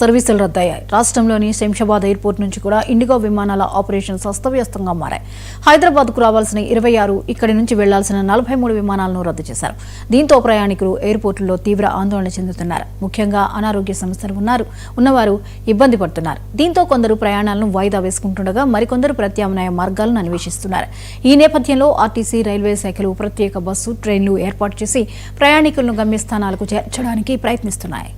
సర్వీసులు రద్దయ్యాయి. రాష్ట్రంలోని శంషాబాద్ ఎయిర్పోర్ట్ నుంచి కూడా ఇండిగో విమానాల ఆపరేషన్స్ అస్తవ్యస్తంగా మారాయి. హైదరాబాద్కు రావాల్సిన 26, ఇక్కడి నుంచి వెళ్లాల్సిన 43 విమానాలను రద్దు చేశారు. దీంతో ప్రయాణికులు ఎయిర్పోర్టుల్లో తీవ్ర ఆందోళన చెందుతున్నారు. ముఖ్యంగా అనారోగ్య సమస్యలు ఉన్నవారు ఇబ్బంది పడుతున్నారు. దీంతో కొందరు ప్రయాణాలను వాయిదా వేసుకుంటుండగా మరికొందరు ప్రత్యామ్నాయ మార్గాలను అన్వేషిస్తున్నారు. ఈ నేపథ్యంలో ఆర్టీసీ, రైల్వే శాఖలు ప్రత్యేక బస్సు, ట్రైన్లు ఏర్పాటు చేసి ప్రయాణికులను గమ్యస్థానాలకు చేర్చడానికి ప్రయత్నిస్తున్నాయి.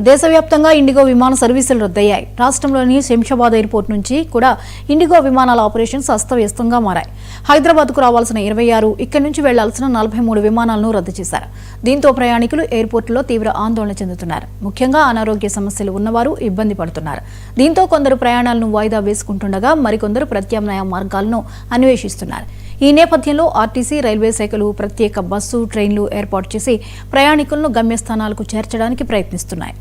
దేశవ్యాప్తంగా ఇండిగో విమాన సర్వీసులు రద్దయ్యాయి. రాష్ట్రంలోని శంషాబాద్ ఎయిర్పోర్ట్ నుంచి కూడా ఇండిగో విమానాల ఆపరేషన్స్ అస్తవ్యస్తంగా మారాయి. హైదరాబాద్కు రావాల్సిన 26, ఇక్కడి నుంచి వెళ్లాల్సిన 43 విమానాలను రద్దు చేశారు. దీంతో ప్రయాణికులు ఎయిర్పోర్టులో తీవ్ర ఆందోళన చెందుతున్నారు. ముఖ్యంగా అనారోగ్య సమస్యలు ఉన్నవారు ఇబ్బంది పడుతున్నారు. దీంతో కొందరు ప్రయాణాలను వాయిదా వేసుకుంటుండగా మరికొందరు ప్రత్యామ్నాయ మార్గాలను అన్వేషిస్తున్నారు. ఈ నేపథ్యంలో ఆర్టీసీ, రైల్వే శాఖలు ప్రత్యేక బస్సు, ట్రైన్లు ఏర్పాటు చేసి ప్రయాణికులను గమ్యస్థానాలకు చేర్చడానికి ప్రయత్నిస్తున్నాయి.